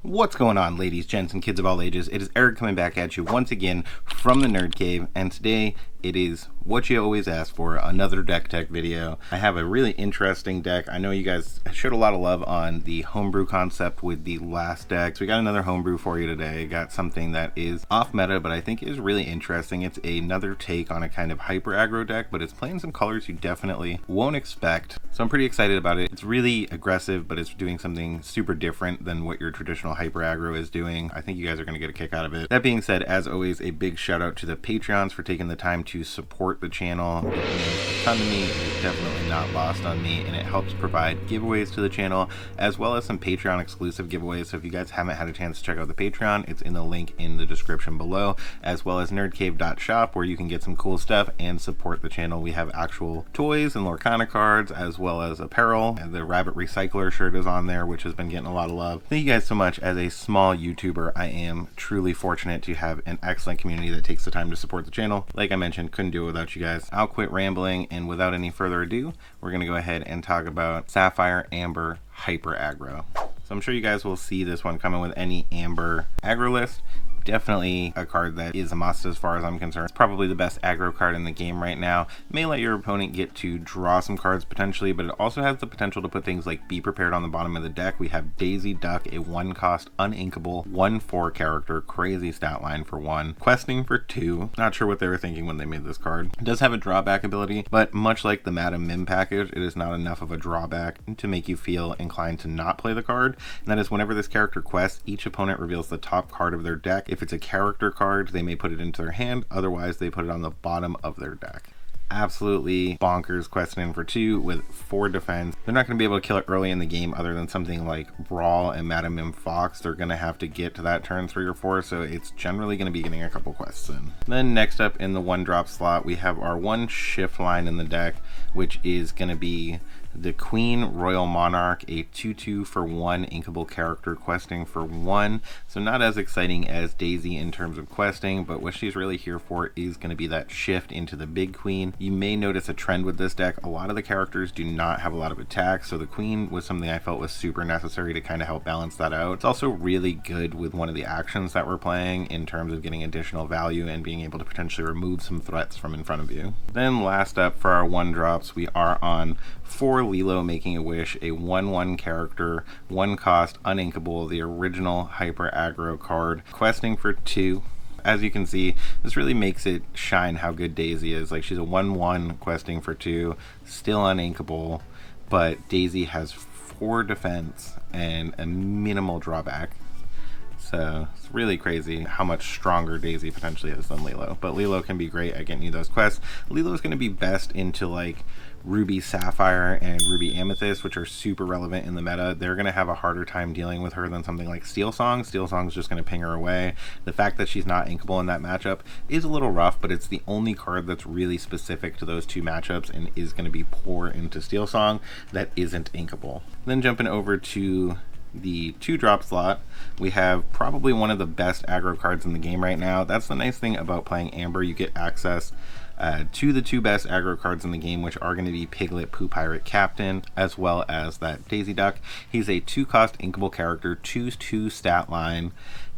What's going on, ladies, gents, and kids of all ages? It is Eric coming back at you once again from the Nerd Cave, and today it is what you always ask for, another deck tech video. I have a really interesting deck. I know you guys showed a lot of love on the homebrew concept with the last deck, so we got another homebrew for you today. Got something that is off meta, but I think is really interesting. It's another take on a kind of hyper aggro deck, but it's playing some colors you definitely won't expect, so I'm pretty excited about it. It's really aggressive, but it's doing something super different than what your traditional hyper aggro is doing. I think you guys are going to get a kick out of it. That being said, as always, a big shout out to the Patreons for taking the time to support the channel. It means a ton to me. It's definitely not lost on me, and it helps provide giveaways to the channel as well as some Patreon exclusive giveaways. So if you guys haven't had a chance to check out the Patreon, it's in the link in the description below, as well as NerdCave.shop, where you can get some cool stuff and support the channel. We have actual toys and Lorcana cards as well as apparel, and the Rabbit Recycler shirt is on there, which has been getting a lot of love. Thank you guys so much. As a small YouTuber, I am truly fortunate to have an excellent community that takes the time to support the channel. Like I mentioned, couldn't do it without you guys. I'll quit rambling, and without any further ado, we're going to go ahead and talk about Sapphire Amber Hyper Aggro. So I'm sure you guys will see this one coming with any Amber aggro list. Definitely a card that is a must as far as I'm concerned. It's probably the best aggro card in the game right now. It may let your opponent get to draw some cards potentially, but it also has the potential to put things like Be Prepared on the bottom of the deck. We have Daisy Duck, a 1-cost uninkable 1/4 character, crazy stat line for 1, questing for 2. Not sure what they were thinking when they made this card. It does have a drawback ability, but much like the Madam Mim package, it is not enough of a drawback to make you feel inclined to not play the card. And that is, whenever this character quests, each opponent reveals the top card of their deck. If it's a character card, they may put it into their hand, otherwise they put it on the bottom of their deck. Absolutely bonkers questing for 2 with 4 defense. They're not going to be able to kill it early in the game other than something like Brawl and Madam Mim Fox. They're going to have to get to that turn 3 or 4, so it's generally going to be getting a couple quests in. Then next up in the 1-drop slot, we have our 1 shift line in the deck, which is going to be the Queen Royal Monarch, a 2/2 for 1 inkable character questing for 1. So not as exciting as Daisy in terms of questing, but what she's really here for is going to be that shift into the big queen. You may notice a trend with this deck. A lot of the characters do not have a lot of attack, so the queen was something I felt was super necessary to kind of help balance that out. It's also really good with one of the actions that we're playing in terms of getting additional value and being able to potentially remove some threats from in front of you. Then last up for our 1-drops, we are on 4 Lilo Making a Wish, a 1/1 character, 1-cost uninkable, the original hyper aggro card, questing for 2. As you can see, this really makes it shine how good Daisy is. Like, she's a 1/1 questing for 2, still uninkable, but Daisy has 4 defense and a minimal drawback. So it's really crazy how much stronger Daisy potentially is than Lilo. But Lilo can be great at getting you those quests. Lilo is going to be best into like Ruby Sapphire and Ruby Amethyst, which are super relevant in the meta. They're going to have a harder time dealing with her than something like Steel Song. Steel Song's just going to ping her away. The fact that she's not inkable in that matchup is a little rough, but it's the only card that's really specific to those 2 matchups and is going to be poor into Steel Song that isn't inkable. Then jumping over to the 2-drop slot, we have probably one of the best aggro cards in the game right now. That's the nice thing about playing Amber. You get access to the 2 best aggro cards in the game, which are going to be Piglet, Pooh Pirate Captain, as well as that Daisy Duck. He's a 2-cost inkable character, 2/2 stat line,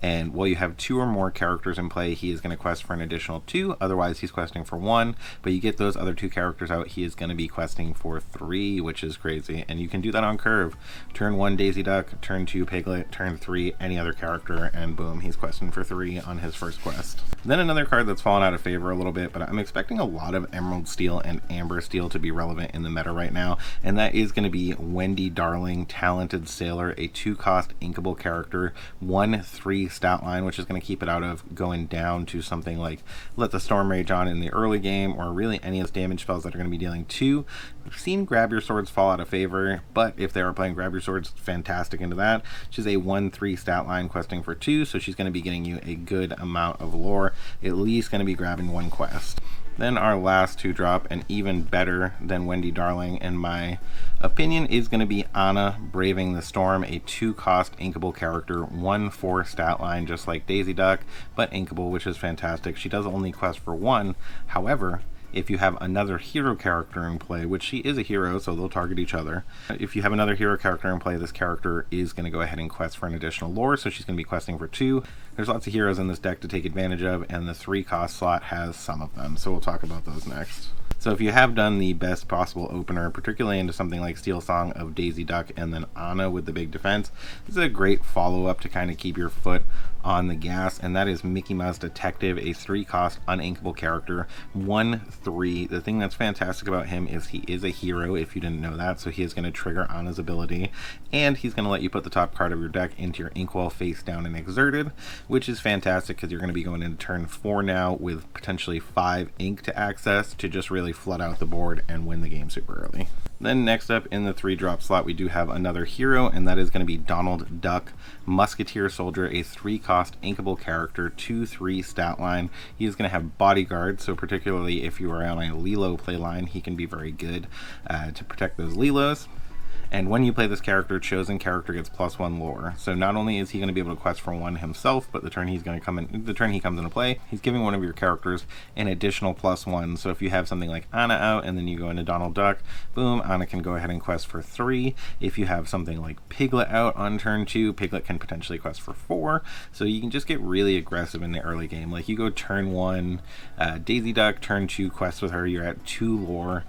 and while you have 2 or more characters in play, he is going to quest for an additional 2, otherwise he's questing for 1, but you get those other 2 characters out, he is going to be questing for 3, which is crazy, and you can do that on curve. Turn 1 Daisy Duck, turn 2 Piglet, turn 3 any other character, and boom, he's questing for 3 on his first quest. Then another card that's fallen out of favor a little bit, but I'm expecting a lot of Emerald Steel and Amber Steel to be relevant in the meta right now, and that is going to be Wendy Darling, Talented Sailor, a 2-cost inkable character, 1/3 stat line, which is going to keep it out of going down to something like Let the Storm Rage On in the early game, or really any of those damage spells that are going to be dealing 2. We've seen Grab Your Swords fall out of favor, but if they are playing Grab Your Swords, fantastic into that. She's a 1/3 stat line questing for 2, so she's going to be getting you a good amount of lore, at least going to be grabbing 1 quest. Then our last 2-drop, and even better than Wendy Darling in my opinion, is going to be Anna, Braving the Storm, a 2-cost inkable character, 1/4 stat line, just like Daisy Duck, but inkable, which is fantastic. She does only quest for 1, however, If you have another hero character in play, which she is a hero, so they'll target each other. If you have another hero character in play, this character is going to go ahead and quest for an additional lore, so she's going to be questing for 2. There's lots of heroes in this deck to take advantage of, and the 3 cost slot has some of them, so we'll talk about those next. So if you have done the best possible opener, particularly into something like Steel Song of Daisy Duck and then Anna with the big defense, this is a great follow-up to kind of keep your foot on the gas, and that is Mickey Mouse Detective, a 3-cost uninkable character, 1/3. The thing that's fantastic about him is he is a hero, if you didn't know that, so he is going to trigger Anna's ability, and he's going to let you put the top card of your deck into your inkwell face down and exerted, which is fantastic because you're going to be going into turn 4 now with potentially 5 ink to access to just really flood out the board and win the game super early. Then next up in the 3-drop slot, we do have another hero, and that is going to be Donald Duck, Musketeer Soldier, a 3-cost inkable character, 2/3 stat line. He is going to have Bodyguard, so particularly if you are on a Lilo play line, he can be very good to protect those Lilos. And when you play this character, chosen character gets +1 lore. So not only is he going to be able to quest for 1 himself, but the turn he comes into play, he's giving one of your characters an additional +1. So if you have something like Anna out and then you go into Donald Duck, boom, Anna can go ahead and quest for 3. If you have something like Piglet out on turn 2, Piglet can potentially quest for 4. So you can just get really aggressive in the early game. Like you go turn 1, Daisy Duck, turn 2, quest with her, you're at 2 lore.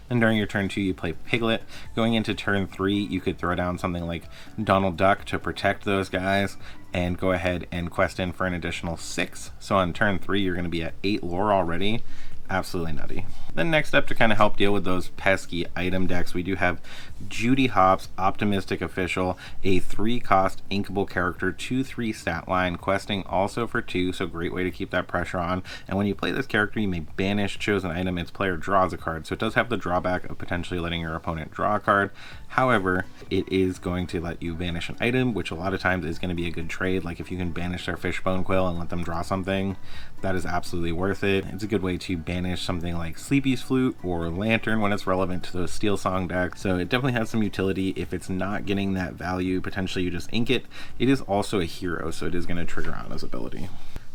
And during your turn 2, you play Piglet. Going into turn 3, you could throw down something like Donald Duck to protect those guys and go ahead and quest in for an additional 6. So on turn 3, you're going to be at 8 lore already. Absolutely nutty. Then next up, to kind of help deal with those pesky item decks, we do have Judy Hopps, Optimistic Official, a 3-cost inkable character, 2/3 stat line, questing also for 2, so great way to keep that pressure on. And when you play this character, you may banish chosen item. Its player draws a card, so it does have the drawback of potentially letting your opponent draw a card. However, it is going to let you banish an item, which a lot of times is going to be a good trade. Like if you can banish their Fishbone Quill and let them draw something, that is absolutely worth it. It's a good way to banish something like Sleepy's Flute or Lantern when it's relevant to those Steel Song decks. So it definitely has some utility. If it's not getting that value, potentially you just ink it. It is also a hero, so it is going to trigger Anna's ability.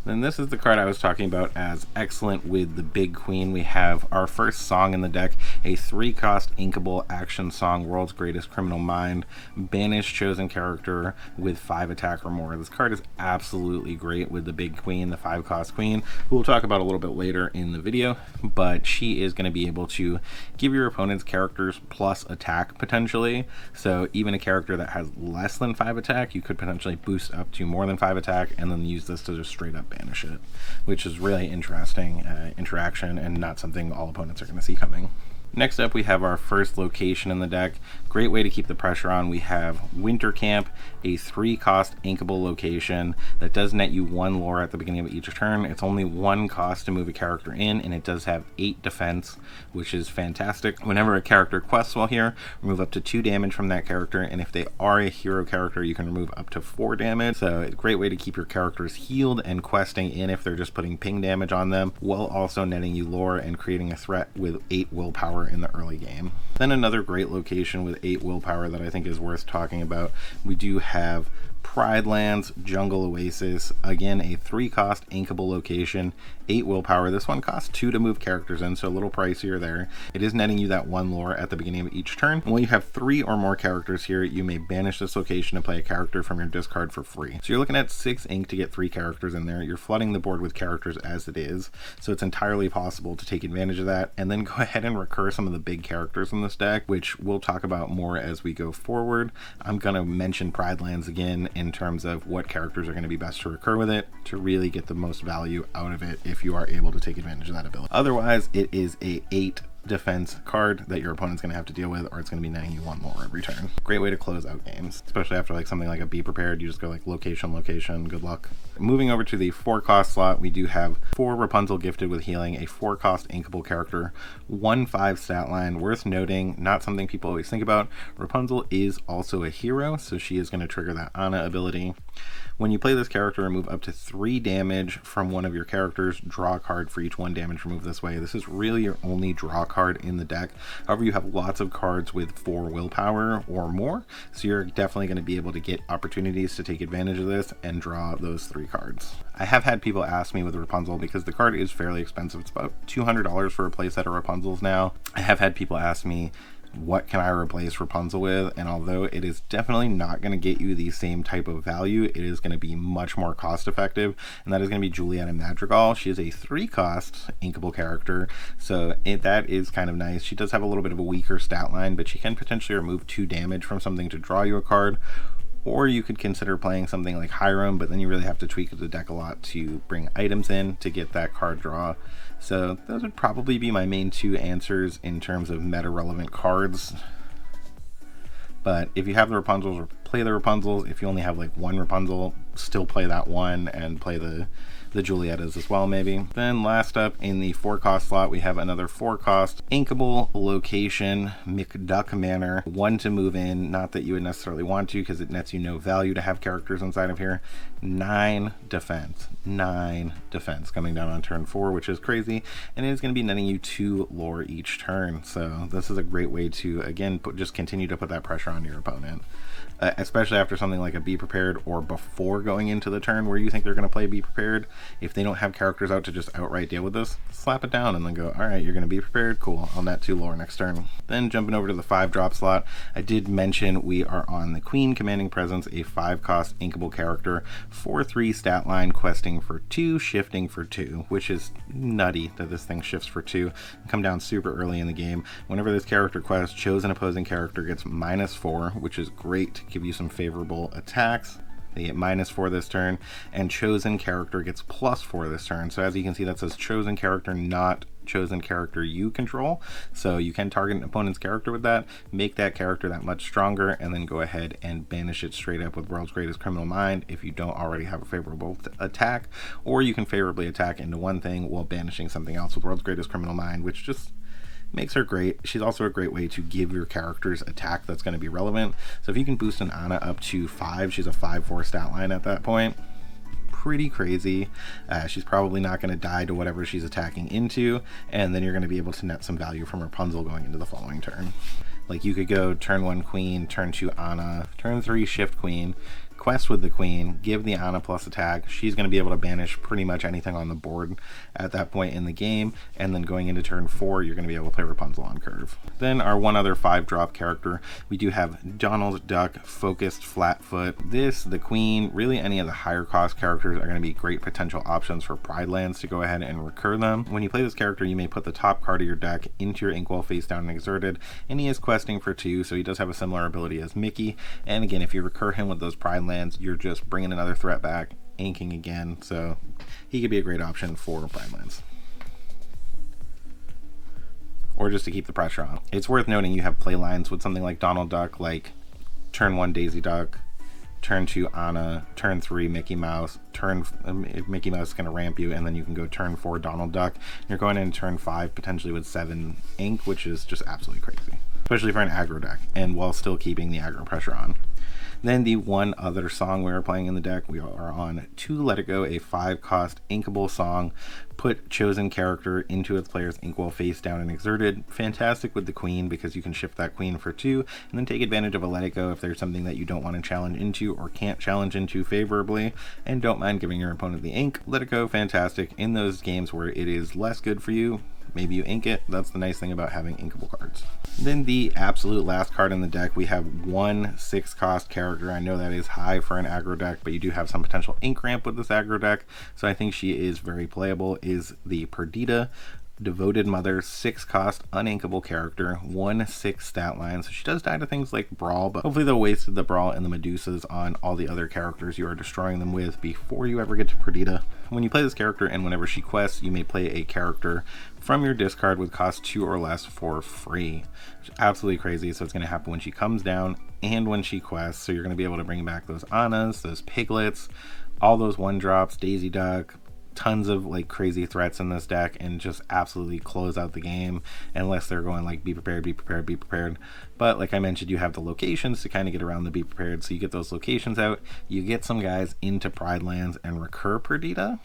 Then this is the card I was talking about as excellent with the Big Queen. We have our first song in the deck, a 3-cost inkable action song, World's Greatest Criminal Mind. Banish chosen character with 5 attack or more. This card is absolutely great with the Big Queen, the 5-cost queen, who we'll talk about a little bit later in the video, but she is going to be able to give your opponent's characters plus attack potentially. So even a character that has less than 5 attack, you could potentially boost up to more than 5 attack and then use this to just straight up banish it, which is really interesting interaction and not something all opponents are going to see coming. Next up, we have our first location in the deck. Great way to keep the pressure on. We have Winter Camp, a 3-cost inkable location that does net you 1 lore at the beginning of each turn. It's only 1 cost to move a character in, and it does have 8 defense, which is fantastic. Whenever a character quests while here, remove up to 2 damage from that character, and if they are a hero character, you can remove up to 4 damage. So it's a great way to keep your characters healed and questing in if they're just putting ping damage on them, while also netting you lore and creating a threat with 8 willpower in the early game. Then another great location with 8 willpower that I think is worth talking about, we do have Pride Lands, Jungle Oasis, again a 3-cost inkable location, 8 willpower. This one costs 2 to move characters in, so a little pricier there. It is netting you that 1 lore at the beginning of each turn. When you have 3 or more characters here, you may banish this location to play a character from your discard for free. So you're looking at 6 ink to get 3 characters in there. You're flooding the board with characters as it is, so it's entirely possible to take advantage of that and then go ahead and recur some of the big characters in this deck, which we'll talk about more as we go forward. I'm going to mention Pride Lands again in terms of what characters are going to be best to recur with it to really get the most value out of it if you are able to take advantage of that ability. Otherwise, it is a 8 defense card that your opponent's going to have to deal with, or it's going to be netting you 1 more every turn. Great way to close out games, especially after like something like a Be Prepared. You just go like location, good luck. Moving over to the 4-cost slot, we do have 4 Rapunzel Gifted with Healing, a 4-cost inkable character, 1/5 stat line. Worth noting, not something people always think about, Rapunzel is also a hero, so she is going to trigger that Anna ability. When you play this character, remove up to 3 damage from one of your characters, draw a card for each 1 damage removed this way. This is really your only draw card in the deck. However, you have lots of cards with 4 willpower or more, so you're definitely going to be able to get opportunities to take advantage of this and draw those 3 cards. I have had people ask me with Rapunzel, because the card is fairly expensive. It's about $200 for a playset of Rapunzels now. I have had people ask me, what can I replace Rapunzel with? And although it is definitely not going to get you the same type of value, it is going to be much more cost effective, and that is going to be Julietta Madrigal. She is a 3-cost inkable character, so that is kind of nice. She does have a little bit of a weaker stat line, but she can potentially remove 2 damage from something to draw you a card. Or you could consider playing something like Hiram, but then you really have to tweak the deck a lot to bring items in to get that card draw. So those would probably be my main 2 answers in terms of meta-relevant cards. But if you have the Rapunzels, play the Rapunzels. If you only have like 1 Rapunzel, still play that one and play the Juliettas as well, maybe. Then last up in the 4-cost slot, we have another 4-cost inkable location, McDuck Manor. 1 to move in, not that you would necessarily want to, because it nets you no value to have characters inside of here. 9 defense coming down on turn 4, which is crazy, and it is going to be netting you 2 lore each turn. So this is a great way to, again, just continue to put that pressure on your opponent. Especially after something like a Be Prepared, or before going into the turn where you think they're going to play Be Prepared. If they don't have characters out to just outright deal with this, slap it down and then go, alright, you're going to Be Prepared, cool, I'll net 2 lore next turn. Then jumping over to the 5-drop slot, I did mention we are on the Queen Commanding Presence, a 5-cost inkable character, 4/3 stat line, questing for 2, shifting for 2, which is nutty that this thing shifts for 2. Come down super early in the game. Whenever this character quests, chosen opposing character gets -4, which is great to give you some favorable attacks. They get -4 this turn, and chosen character gets +4 this turn. So as you can see, that says chosen character, not chosen character you control. So you can target an opponent's character with that, make that character that much stronger, and then go ahead and banish it straight up with World's Greatest Criminal Mind if you don't already have a favorable attack. Or you can favorably attack into one thing while banishing something else with World's Greatest Criminal Mind, which just makes her great. She's also a great way to give your characters attack that's going to be relevant. So if you can boost an Anna up to 5, she's a 5/4 stat line at that point. Pretty crazy. She's probably not going to die to whatever she's attacking into, and then you're going to be able to net some value from Rapunzel going into the following turn. Like you could go turn 1 Queen, turn 2 Anna, turn 3 Shift Queen, quest with the Queen, give the Anna plus attack. She's going to be able to banish pretty much anything on the board at that point in the game, and then going into turn 4, you're going to be able to play Rapunzel on curve. Then our one other 5-drop character, we do have Donald Duck, Focused Flatfoot. This, the Queen, really any of the higher cost characters are going to be great potential options for Pride Lands to go ahead and recur them. When you play this character, you may put the top card of your deck into your Inkwell face down and exerted, and he is questing for 2, so he does have a similar ability as Mickey. And again, if you recur him with those Pride Lands, you're just bringing another threat back, inking again, so he could be a great option for Pride Lands. Or just to keep the pressure on. It's worth noting you have play lines with something like Donald Duck, like turn 1 Daisy Duck, turn 2 Anna, turn 3 Mickey Mouse, if Mickey Mouse is going to ramp you, and then you can go turn 4 Donald Duck. You're going in turn 5 potentially with 7 ink, which is just absolutely crazy, especially for an aggro deck, and while still keeping the aggro pressure on. Then the one other song we are playing in the deck, we are on To Let It Go, a 5-cost inkable song. Put chosen character into its player's inkwell face down and exerted. Fantastic with the Queen, because you can shift that Queen for 2 and then take advantage of a Let It Go if there's something that you don't want to challenge into or can't challenge into favorably, and don't mind giving your opponent the ink. Let It Go, fantastic in those games where it is less good for you. Maybe you ink it. That's the nice thing about having inkable cards. Then the absolute last card in the deck, we have one 6-cost character. I know that is high for an aggro deck, but you do have some potential ink ramp with this aggro deck, so I think she is very playable. Is the Perdita, Devoted Mother, 6-cost uninkable character, 1/6 stat line. So she does die to things like Brawl, but hopefully they'll waste the Brawl and the Medusas on all the other characters you are destroying them with before you ever get to Perdita. When you play this character and whenever she quests, you may play a character from your discard with cost 2 or less for free, which is absolutely crazy. So it's going to happen when she comes down and when she quests. So you're going to be able to bring back those Annas, those Piglets, all those 1-drops, Daisy Duck, tons of like crazy threats in this deck, and just absolutely close out the game, unless they're going like be prepared, be prepared, be prepared. But like I mentioned, you have the locations to kind of get around the be prepared, so you get those locations out, you get some guys into Pride Lands and recur Perdita.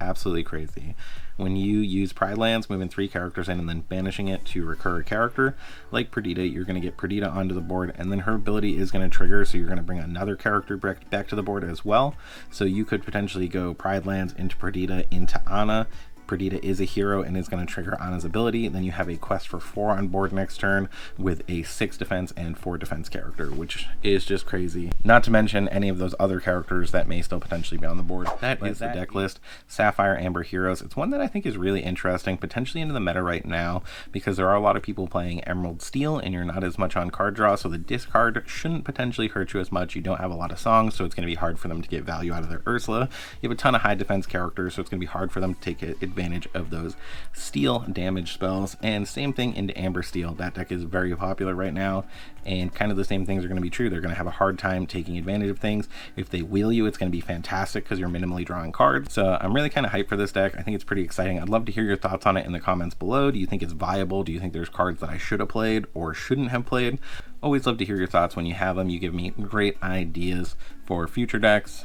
absolutely crazy. When you use Pride Lands, moving 3 characters in and then banishing it to recur a character like Perdita, you're going to get Perdita onto the board, and then her ability is going to trigger, so you're going to bring another character back to the board as well. So you could potentially go Pride Lands into Perdita into Ana. Perdita is a hero and is going to trigger Ana's ability. Then you have a quest for 4 on board next turn with a 6 defense and 4 defense character, which is just crazy. Not to mention any of those other characters that may still potentially be on the board. That is the deck list. Sapphire Amber Heroes. It's one that I think is really interesting, potentially into the meta right now, because there are a lot of people playing Emerald Steel and you're not as much on card draw, so the discard shouldn't potentially hurt you as much. You don't have a lot of songs, so it's going to be hard for them to get value out of their Ursula. You have a ton of high defense characters, so it's going to be hard for them to take advantage of those steel damage spells. And same thing into Amber Steel. That deck is very popular right now, and kind of the same things are going to be true. They're going to have a hard time taking advantage of things. If they wheel you, it's going to be fantastic because you're minimally drawing cards. So I'm really kind of hyped for this deck. I think it's pretty exciting. I'd love to hear your thoughts on it in the comments below. Do you think it's viable? Do you think there's cards that I should have played or shouldn't have played? Always love to hear your thoughts when you have them. You give me great ideas for future decks.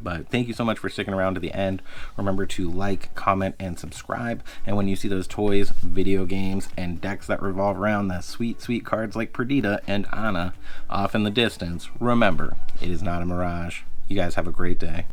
But thank you so much for sticking around to the end. Remember to like, comment, and subscribe. And when you see those toys, video games, and decks that revolve around the sweet, sweet cards like Perdita and Ana off in the distance, remember, it is not a mirage. You guys have a great day.